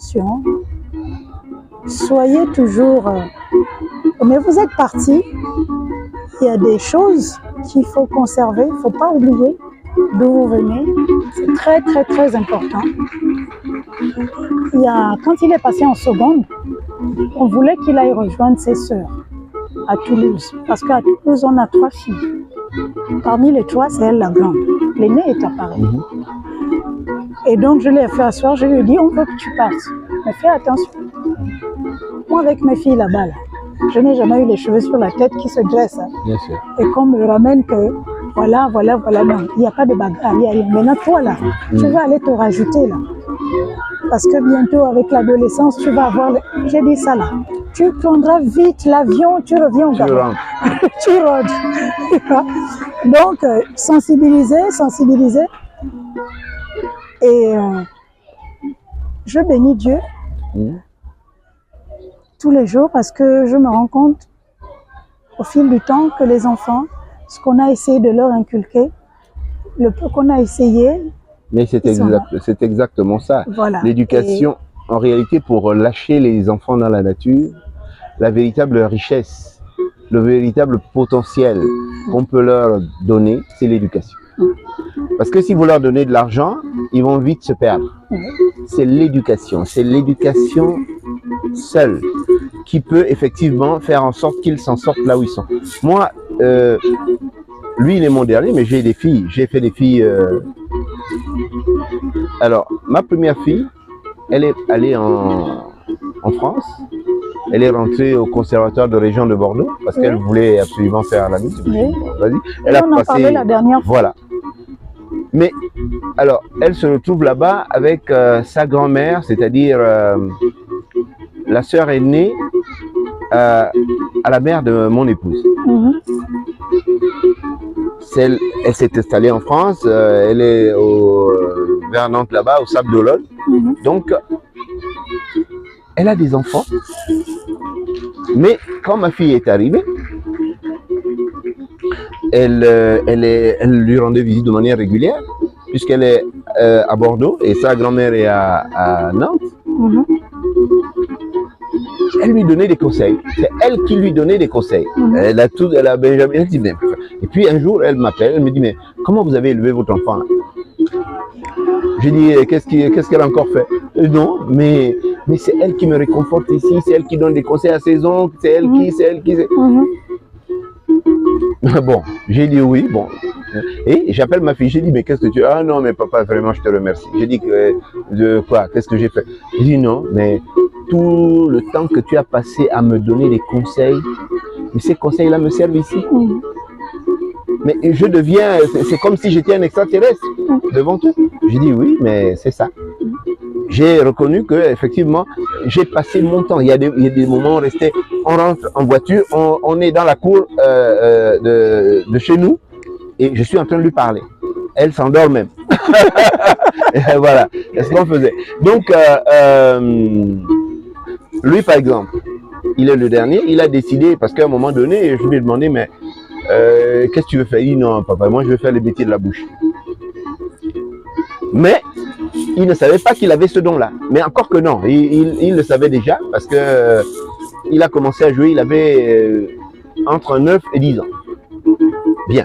attention, soyez toujours... mais vous êtes partis, il y a des choses qu'il faut conserver, il ne faut pas oublier d'où vous venez, c'est très très très important. Quand il est passé en seconde, on voulait qu'il aille rejoindre ses sœurs à Toulouse, parce qu'à Toulouse on a 3 filles. Parmi les 3, c'est elle la grande. L'aînée est à Paris. Et donc je l'ai fait asseoir, je lui ai dit on veut que tu partes, mais fais attention. Moi avec mes filles là-bas, je n'ai jamais eu les cheveux sur la tête qui se dressent. Hein. Bien sûr. Et qu'on me ramène que voilà, non, il n'y a pas de bagarre, il y a rien. Maintenant toi là, tu vas aller te rajouter là. Parce que bientôt avec l'adolescence, tu vas avoir, j'ai dit ça là, tu prendras vite l'avion, tu reviens au Gabon. Tu rentres. Donc, sensibiliser. Et je bénis Dieu tous les jours parce que je me rends compte au fil du temps que les enfants, ce qu'on a essayé de leur inculquer, le peu qu'on a essayé. Mais c'est exactement ça. Voilà. L'éducation, en réalité, pour lâcher les enfants dans la nature, la véritable richesse, le véritable potentiel qu'on peut leur donner, c'est l'éducation. Parce que si vous leur donnez de l'argent, ils vont vite se perdre. C'est l'éducation seule qui peut effectivement faire en sorte qu'ils s'en sortent là où ils sont. Moi, lui il est mon dernier, mais j'ai des filles, j'ai fait des filles. Alors, ma première fille, elle est allée en France. Elle est rentrée au conservatoire de région de Bordeaux parce qu'elle voulait absolument faire la musique. Vas-y. Elle a passé. Parlait la dernière fois. Voilà. Mais alors, elle se retrouve là-bas avec sa grand-mère, c'est-à-dire la sœur aînée à la mère de mon épouse. Elle s'est installée en France, elle est vers Nantes là-bas, au Sable d'Olonne. Donc, elle a des enfants. Mais quand ma fille est arrivée, elle lui rendait visite de manière régulière, puisqu'elle est à Bordeaux et sa grand-mère est à Nantes. Elle lui donnait des conseils. C'est elle qui lui donnait des conseils. Elle a Benjamin. Elle dit, mais... Et puis un jour, elle m'appelle, elle me dit, mais comment vous avez élevé votre enfant là? J'ai dit, qu'est-ce qu'elle a encore fait? Non, mais c'est elle qui me réconforte ici, c'est elle qui donne des conseils à ses oncles, c'est elle qui... Bon, j'ai dit oui, bon. Et j'appelle ma fille, j'ai dit, mais qu'est-ce que tu... Ah non, mais papa, vraiment, je te remercie. J'ai dit, de quoi? Qu'est-ce que j'ai fait? J'ai dit, non, mais tout le temps que tu as passé à me donner des conseils, mais ces conseils-là me servent ici. Mais je deviens, c'est comme si j'étais un extraterrestre devant tout. J'ai dit oui, mais c'est ça. J'ai reconnu que effectivement, j'ai passé mon temps. Il y a des moments où on rentre en voiture, on est dans la cour de chez nous et je suis en train de lui parler. Elle s'endort même. Et voilà, c'est ce qu'on faisait. Donc, lui par exemple, il est le dernier, il a décidé, parce qu'à un moment donné, je lui ai demandé, mais qu'est-ce que tu veux faire? Il dit non, papa, moi je veux faire les métiers de la bouche. Mais il ne savait pas qu'il avait ce don-là. Mais encore que non, il le savait déjà parce que il a commencé à jouer, il avait entre 9 et 10 ans. Bien.